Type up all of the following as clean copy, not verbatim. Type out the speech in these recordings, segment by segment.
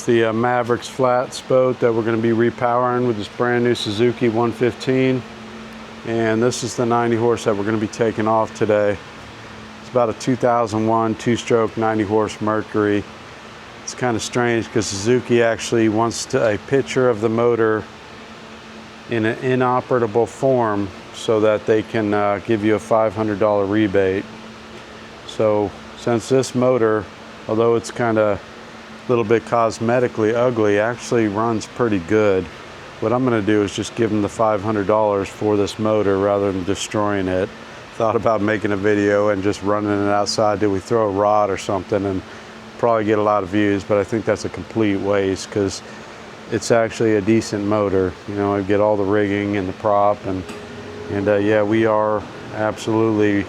It's the Mavericks flats boat that we're going to be repowering with this brand new Suzuki 115. And this is the 90 horse that we're going to be taking off today. It's about a 2001 two-stroke 90 horse Mercury. It's kind of strange because Suzuki actually wants a picture of the motor in an inoperable form so that they can give you a $500 rebate. So since this motor, although it's kind of a little bit cosmetically ugly, actually runs pretty good, what I'm going to do is just give them the $500 for this motor rather than destroying it. Thought about making a video and just running it outside. Did we throw a rod or something, and probably get a lot of views, but I think that's a complete waste because it's actually a decent motor. You know, I get all the rigging and the prop, and yeah, we are absolutely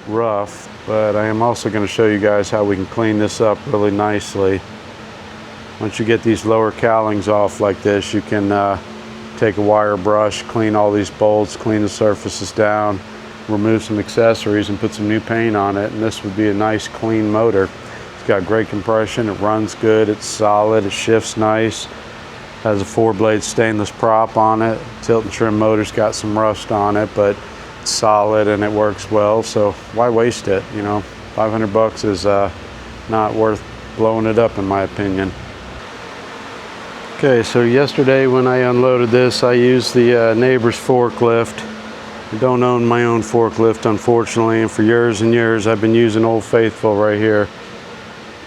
rough, but I am also going to show you guys how we can clean this up really nicely. Once you get these lower cowlings off like this, you can take a wire brush, clean all these bolts, clean the surfaces down, remove some accessories and put some new paint on it, and this would be a nice clean motor. It's got great compression, it runs good, it's solid, it shifts nice, has a 4-blade stainless prop on it. Tilt and trim motor's got some rust on it, but it's solid and it works well, so why waste it? You know, 500 bucks is not worth blowing it up in my opinion. Okay, so yesterday when I unloaded this, I used the neighbor's forklift. I don't own my own forklift, unfortunately, and for years and years I've been using Old Faithful right here.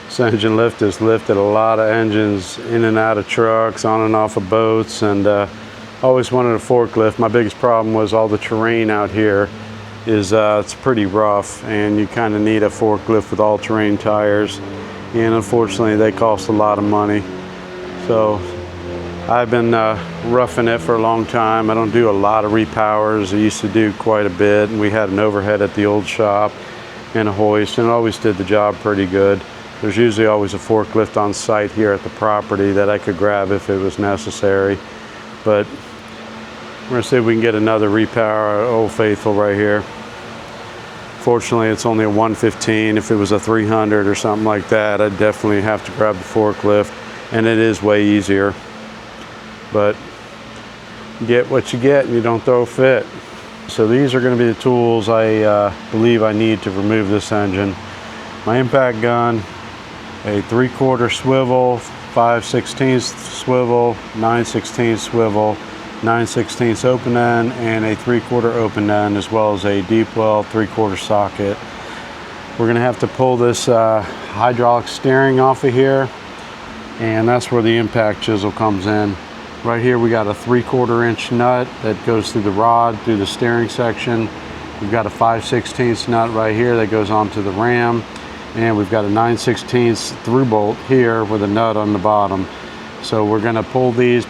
This engine lift has lifted a lot of engines in and out of trucks, on and off of boats, and always wanted a forklift. My biggest problem was all the terrain out here is it's pretty rough, and you kind of need a forklift with all-terrain tires, and unfortunately they cost a lot of money. So I've been roughing it for a long time. I don't do a lot of repowers. I used to do quite a bit, and we had an overhead at the old shop and a hoist, and it always did the job pretty good. There's usually always a forklift on site here at the property that I could grab if it was necessary. But we're going to see if we can get another repower Old Faithful right here. Fortunately, it's only a 115. If it was a 300 or something like that, I'd definitely have to grab the forklift, and it is way easier. But you get what you get and you don't throw a fit. So these are going to be the tools I believe I need to remove this engine. My impact gun, a 3/4 swivel, 5/16 swivel, 9/16 swivel, 9/16 open end, and a 3/4 open end, as well as a deep well 3/4 socket. We're going to have to pull this hydraulic steering off of here, and that's where the impact chisel comes in. Right here we got a 3/4 inch nut that goes through the rod, through the steering section. We've got a 5/16 nut right here that goes onto the ram. And we've got a 9/16 through bolt here with a nut on the bottom. So we're gonna pull these,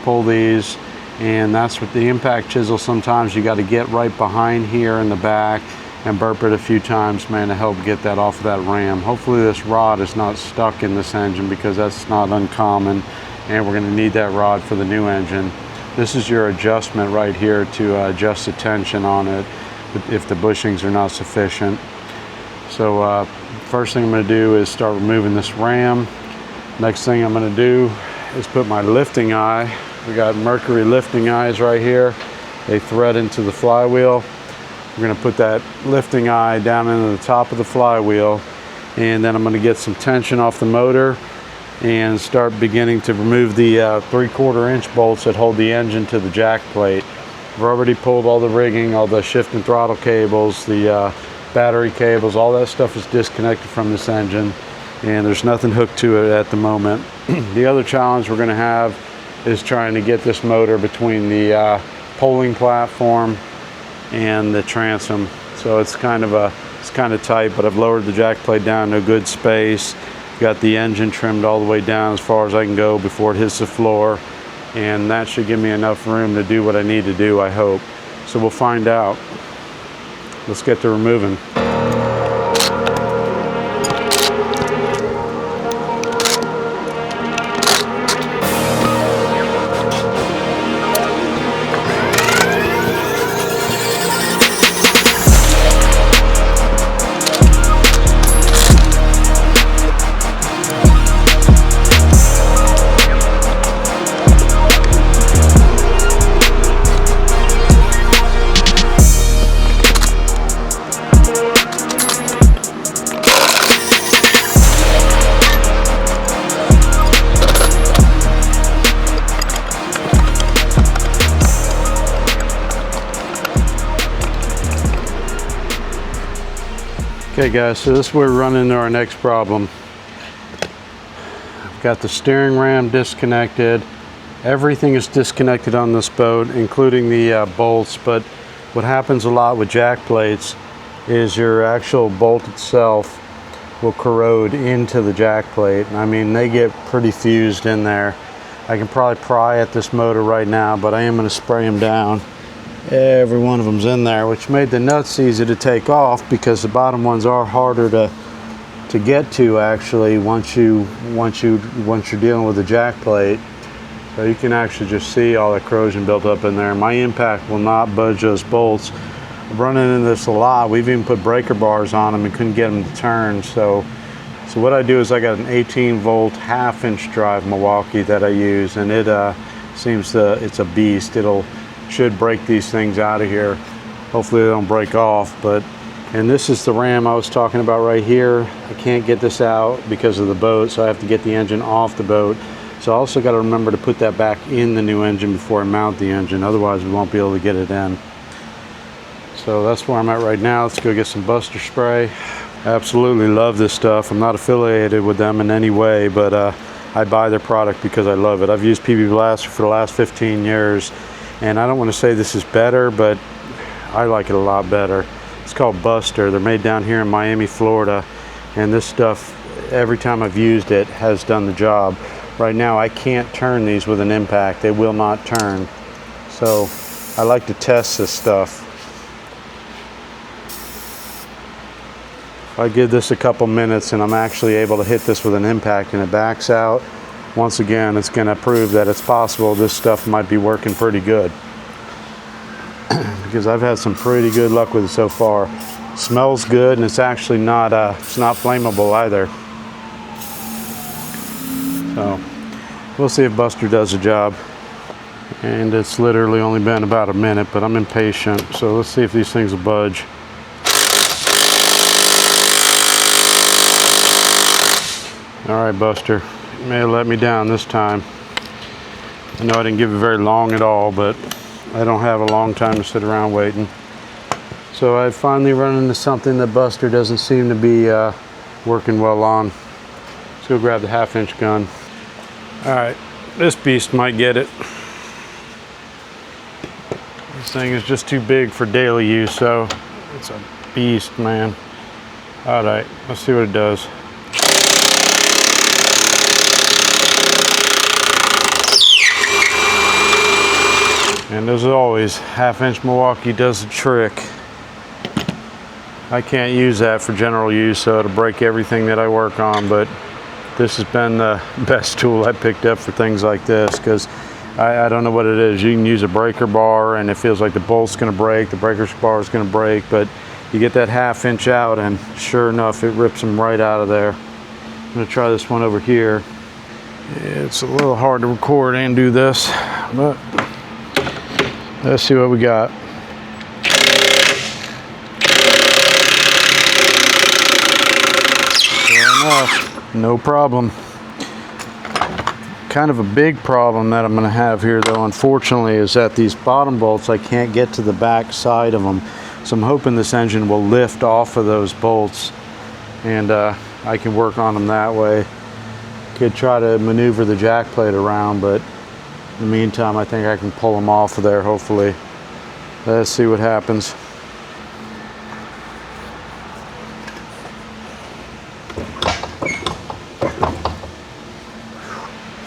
and that's what the impact chisel, sometimes you gotta get right behind here in the back and burp it a few times, man, to help get that off of that ram. Hopefully this rod is not stuck in this engine, because that's not uncommon, and we're gonna need that rod for the new engine. This is your adjustment right here to adjust the tension on it if the bushings are not sufficient. So first thing I'm going to do is start removing this ram. Next thing I'm going to do is put my lifting eye. We got Mercury lifting eyes right here. They thread into the flywheel. We're going to put that lifting eye down into the top of the flywheel, and then I'm going to get some tension off the motor and start beginning to remove the 3/4 inch bolts that hold the engine to the jack plate. I've already pulled all the rigging, all the shift and throttle cables, the battery cables, all that stuff is disconnected from this engine, and there's nothing hooked to it at the moment. The other challenge we're going to have is trying to get this motor between the polling platform and the transom. So it's kind of tight, but I've lowered the jack plate down to a good space. Got the engine trimmed all the way down as far as I can go before it hits the floor, and that should give me enough room to do what I need to do, I hope. So we'll find out. Let's get to removing. Okay guys, so this is where we run into our next problem. I've got the steering ram disconnected. Everything is disconnected on this boat, including the bolts, but what happens a lot with jack plates is your actual bolt itself will corrode into the jack plate. I mean, they get pretty fused in there. I can probably pry at this motor right now, but I am going to spray them down. Every one of them's in there, which made the nuts easy to take off because the bottom ones are harder to get to actually once you're dealing with the jack plate. So you can actually just see all that corrosion built up in there. My impact will not budge those bolts. I'm running into this a lot. We've even put breaker bars on them and couldn't get them to turn. So what I do is I got an 18-volt half-inch drive Milwaukee that I use, and it it's a beast. Should break these things out of here. Hopefully they don't break off. And this is the ram I was talking about right here. I can't get this out because of the boat, so I have to get the engine off the boat. So I also got to remember to put that back in the new engine before I mount the engine, otherwise we won't be able to get it in. So that's where I'm at right now. Let's go get some Buster spray. Absolutely love this stuff. I'm not affiliated with them in any way, but I buy their product because I love it. I've used PB Blaster for the last 15 years. And I don't want to say this is better, but I like it a lot better. It's called Buster. They're made down here in Miami, Florida. And this stuff, every time I've used it, has done the job. Right now, I can't turn these with an impact. They will not turn. So I like to test this stuff. If I give this a couple minutes and I'm actually able to hit this with an impact and it backs out, once again, it's going to prove that it's possible this stuff might be working pretty good. Because I've had some pretty good luck with it so far. Smells good, and it's actually not flammable either. So we'll see if Buster does the job. And it's literally only been about a minute, but I'm impatient. So let's see if these things will budge. All right, Buster. You may have let me down this time. I know I didn't give it very long at all, but I don't have a long time to sit around waiting. So I finally run into something that Buster doesn't seem to be working well on. Let's go grab the half-inch gun. All right, this beast might get it. This thing is just too big for daily use, so it's a beast, man. All right, let's see what it does. And as always, half-inch Milwaukee does the trick. I can't use that for general use, so it'll break everything that I work on, but this has been the best tool I picked up for things like this, because I don't know what it is. You can use a breaker bar and it feels like the bolt's gonna break, the breaker bar is gonna break, but you get that half-inch out and sure enough, it rips them right out of there. I'm gonna try this one over here. It's a little hard to record and do this, but let's see what we got. Fair enough, no problem. Kind of a big problem that I'm gonna have here though, unfortunately, is that these bottom bolts, I can't get to the back side of them. So I'm hoping this engine will lift off of those bolts and I can work on them that way. Could try to maneuver the jack plate around, but in the meantime, I think I can pull them off of there, hopefully. Let's see what happens.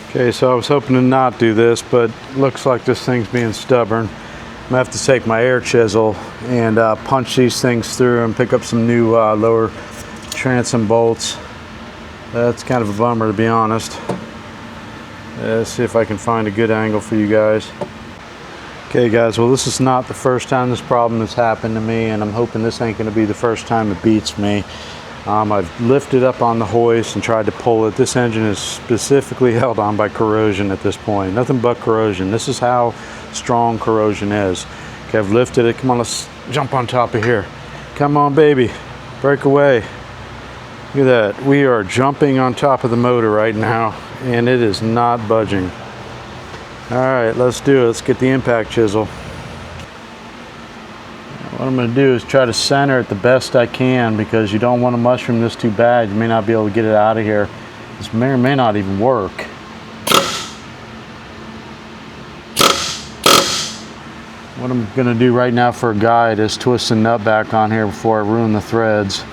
Okay, so I was hoping to not do this, but looks like this thing's being stubborn. I'm gonna have to take my air chisel and punch these things through and pick up some new lower transom bolts. That's kind of a bummer, to be honest. Let's see if I can find a good angle for you guys. Okay guys, well this is not the first time this problem has happened to me, and I'm hoping this ain't gonna be the first time it beats me. I've lifted up on the hoist and tried to pull it. This engine is specifically held on by corrosion at this point. Nothing but corrosion. This is how strong corrosion is. Okay, I've lifted it. Come on, let's jump on top of here. Come on, baby. Break away. Look at that. We are jumping on top of the motor right now, and it is not budging. All right, let's do it. Let's get the impact chisel. What I'm going to do is try to center it the best I can, because you don't want to mushroom this too bad. You may not be able to get it out of here. This may or may not even work. What I'm going to do right now for a guide is twist the nut back on here before I ruin the threads.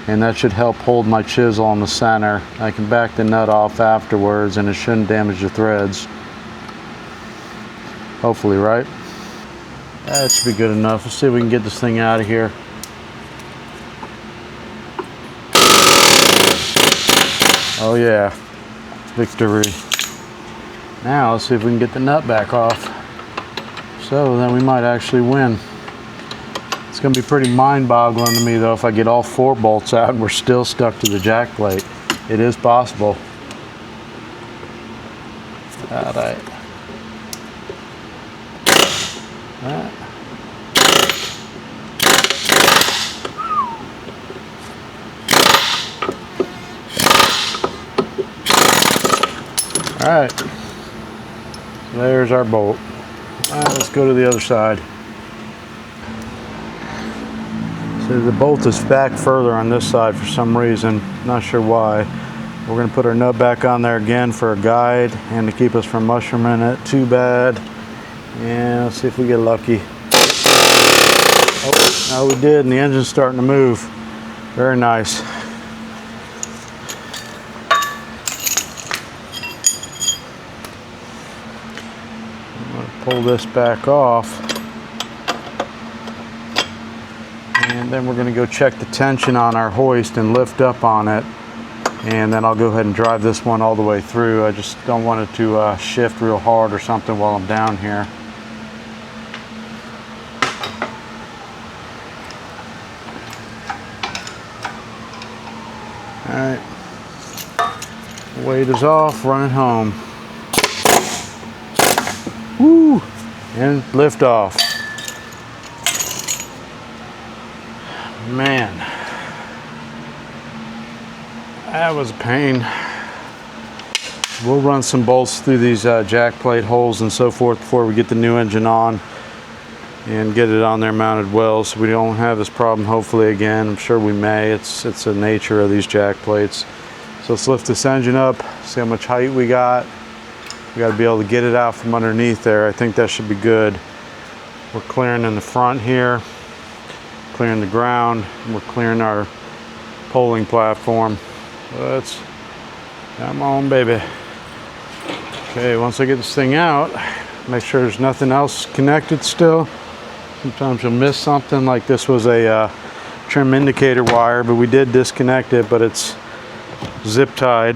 And that should help hold my chisel on the center. I can back the nut off afterwards and it shouldn't damage the threads. Hopefully, right? That should be good enough. Let's see if we can get this thing out of here. Oh yeah, victory. Now let's see if we can get the nut back off. So then we might actually win. It's going to be pretty mind-boggling to me though if I get all 4 bolts out and we're still stuck to the jack plate. It is possible. All right. All right. There's our bolt. All right, let's go to the other side. So the bolt is back further on this side for some reason, not sure why. We're going to put our nut back on there again for a guide and to keep us from mushrooming it too bad. And let's see if we get lucky. Oh, we did, and the engine's starting to move. Very nice. I'm going to pull this back off. And then we're going to go check the tension on our hoist and lift up on it. And then I'll go ahead and drive this one all the way through. I just don't want it to shift real hard or something while I'm down here. All right. Weight is off, running home. Woo! And lift off. Man, that was a pain. We'll run some bolts through these jack plate holes and so forth before we get the new engine on and get it on there mounted well, so we don't have this problem hopefully again. I'm sure we may. It's the nature of these jack plates. So let's lift this engine up, see how much height we got. We got to be able to get it out from underneath there. I think that should be good. We're clearing in the front here, clearing the ground, and we're clearing our polling platform. Let's, come on baby. Okay, once I get this thing out, make sure there's nothing else connected still. Sometimes you'll miss something, like this was a trim indicator wire, but we did disconnect it, but it's zip tied.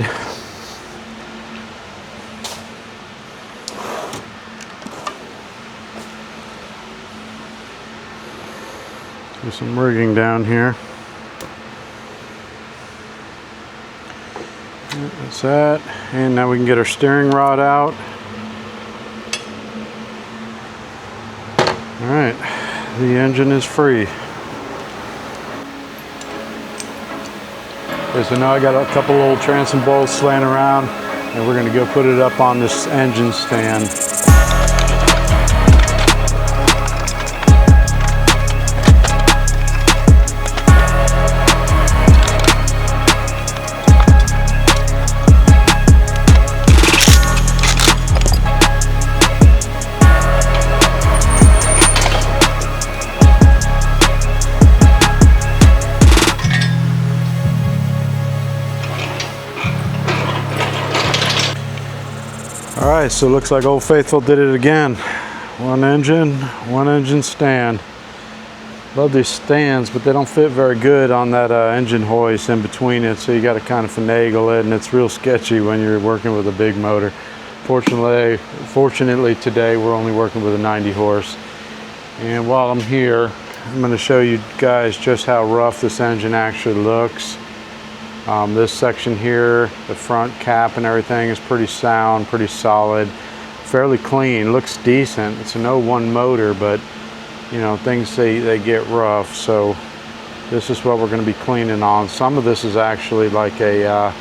Do some rigging down here. That's that. And now we can get our steering rod out. All right, the engine is free. Okay, so now I got a couple old transom bolts laying around, and we're gonna go put it up on this engine stand. All right, so it looks like Old Faithful did it again. One engine stand. Love these stands, but they don't fit very good on that engine hoist in between it, so you got to kind of finagle it, and it's real sketchy when you're working with a big motor. Fortunately today we're only working with a 90 horse. And while I'm here, I'm going to show you guys just how rough this engine actually looks. This section here, the front cap and everything is pretty sound, pretty solid, fairly clean, looks decent. It's an 01 motor, but you know, things they get rough, so this is what we're going to be cleaning on. Some of this is actually like a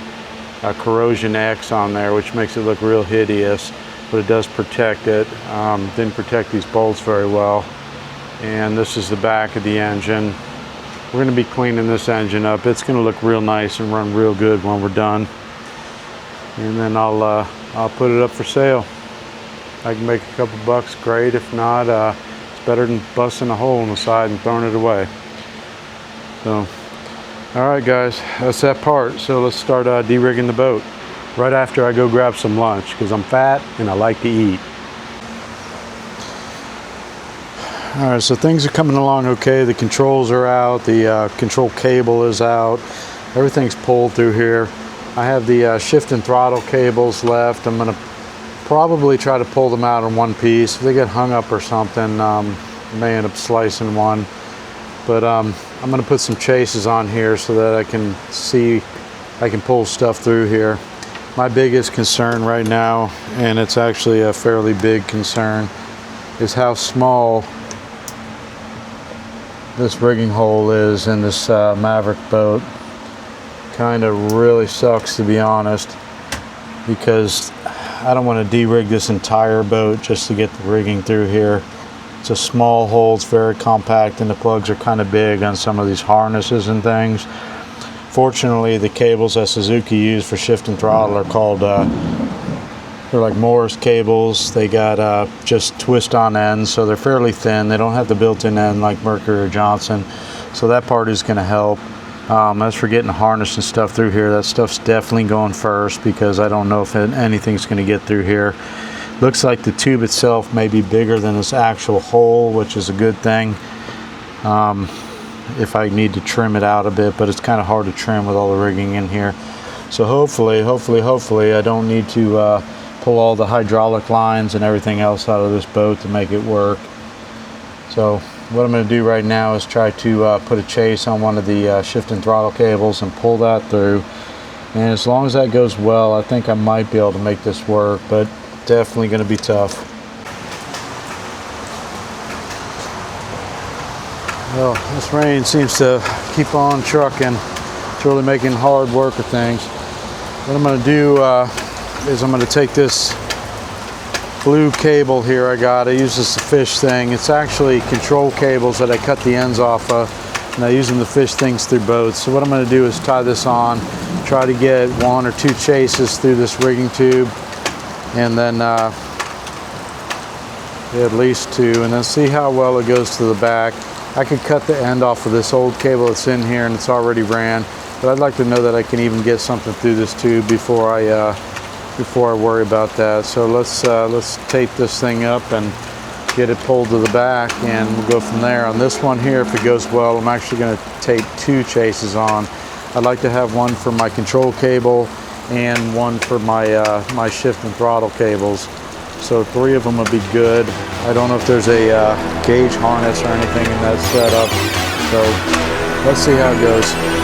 corrosion X on there, which makes it look real hideous, but it does protect it. Didn't protect these bolts very well. and this is the back of the engine. We're going to be cleaning this engine up. It's going to look real nice and run real good when we're done. And then I'll put it up for sale. I can make a couple bucks, great. If not, it's better than busting a hole in the side and throwing it away. So, all right guys, that's that part. So let's start de-rigging the boat right after I go grab some lunch, because I'm fat and I like to eat. All right, so things are coming along okay. The controls are out, the control cable is out, everything's pulled through here. I have the shift and throttle cables left. I'm gonna probably try to pull them out in one piece. If they get hung up or something, I may end up slicing one. But I'm gonna put some chases on here so that I can pull stuff through here. My biggest concern right now, and it's actually a fairly big concern, is how small this rigging hole is in this Maverick boat. Kind of really sucks, to be honest, because I don't want to de-rig this entire boat just to get the rigging through here. It's a small hole, it's very compact, and the plugs are kind of big on some of these harnesses and things. Fortunately, the cables that Suzuki use for shift and throttle are called they're like Morris cables. They got just twist on ends, so they're fairly thin. They don't have the built-in end like Mercury or Johnson, so that part is going to help. As for getting the harness and stuff through here, that stuff's definitely going first, because I don't know if anything's going to get through here. Looks like the tube itself may be bigger than this actual hole, which is a good thing. If I need to trim it out a bit, but it's kind of hard to trim with all the rigging in here. So hopefully I don't need to pull all the hydraulic lines and everything else out of this boat to make it work. So what I'm going to do right now is try to put a chase on one of the shift and throttle cables and pull that through. And as long as that goes well, I think I might be able to make this work, but definitely going to be tough. Well, this rain seems to keep on trucking. It's really making hard work of things. What I'm going to do is I'm going to take this blue cable here I use this to fish thing. It's actually control cables that I cut the ends off of, and I use them to fish things through boats. So what I'm going to do is tie this on, try to get 1 or 2 chases through this rigging tube, and then at least 2, and then see how well it goes to the back. I could cut the end off of this old cable that's in here and it's already ran, but I'd like to know that I can even get something through this tube before I worry about that. So let's tape this thing up and get it pulled to the back, and we'll go from there. On this one here, if it goes well, I'm actually going to tape 2 chases on. I'd like to have one for my control cable and one for my my shift and throttle cables. So 3 of them would be good. I don't know if there's a gauge harness or anything in that setup. So let's see how it goes.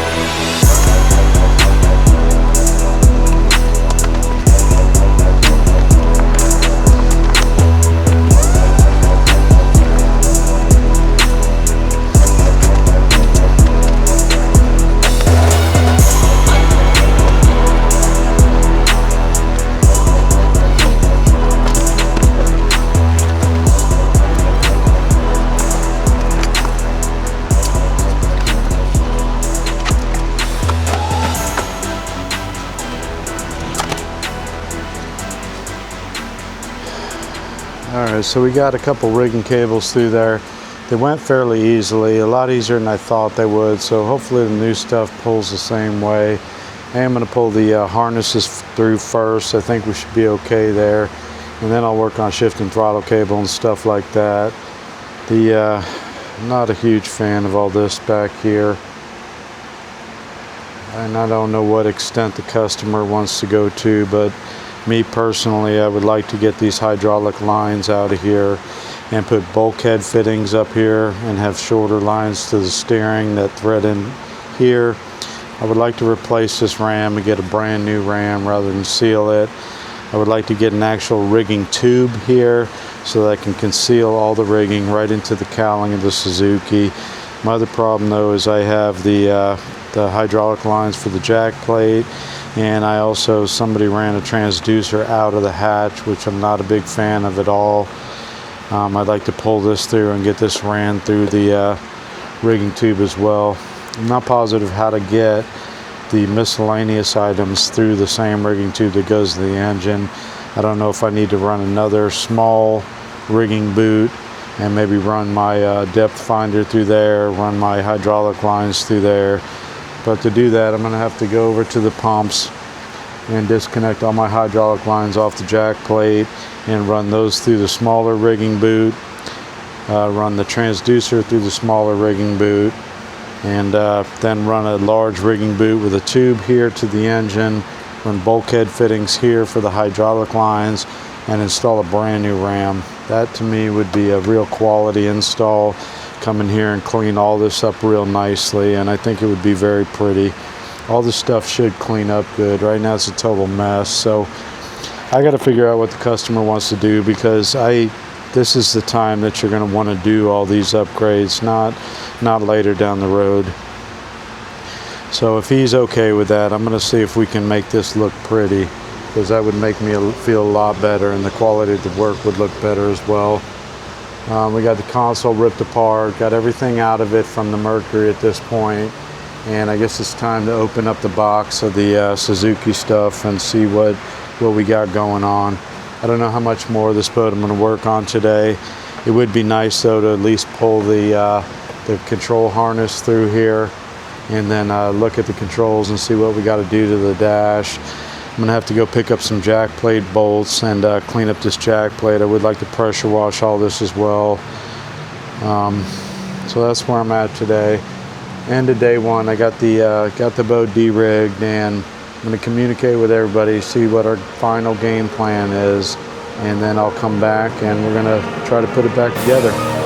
Alright, so we got a couple rigging cables through there. They went fairly easily, a lot easier than I thought they would, so hopefully the new stuff pulls the same way. I am going to pull the harnesses through first. I think we should be okay there, and then I'll work on shift and throttle cable and stuff like that. I'm not a huge fan of all this back here, and I don't know what extent the customer wants to go to, but me personally, I would like to get these hydraulic lines out of here and put bulkhead fittings up here and have shorter lines to the steering that thread in here. I would like to replace this ram and get a brand new ram rather than seal it. I would like to get an actual rigging tube here so that I can conceal all the rigging right into the cowling of the Suzuki. My other problem though is I have the hydraulic lines for the jack plate, and somebody ran a transducer out of the hatch, which I'm not a big fan of at all. I'd like to pull this through and get this ran through the rigging tube as well. I'm not positive how to get the miscellaneous items through the same rigging tube that goes to the engine. I don't know if I need to run another small rigging boot and maybe run my depth finder through there, run my hydraulic lines through there. But to do that, I'm going to have to go over to the pumps and disconnect all my hydraulic lines off the jack plate and run those through the smaller rigging boot, run the transducer through the smaller rigging boot, and then run a large rigging boot with a tube here to the engine, run bulkhead fittings here for the hydraulic lines, and install a brand new ram. That to me would be a real quality install. Come in here and clean all this up real nicely, and I think it would be very pretty. All this stuff should clean up good. Right now it's a total mess, so I got to figure out what the customer wants to do, because this is the time that you're going to want to do all these upgrades, not later down the road. So if he's okay with that, I'm going to see if we can make this look pretty, because that would make me feel a lot better, and the quality of the work would look better as well. We got the console ripped apart, got everything out of it from the Mercury at this point, and I guess it's time to open up the box of the Suzuki stuff and see what we got going on. I don't know how much more of this boat I'm going to work on today. It would be nice though to at least pull the control harness through here and then look at the controls and see what we got to do to the dash. I'm going to have to go pick up some jack plate bolts and clean up this jack plate. I would like to pressure wash all this as well. So that's where I'm at today. End of day one. I got the boat de-rigged, and I'm going to communicate with everybody, see what our final game plan is, and then I'll come back and we're going to try to put it back together.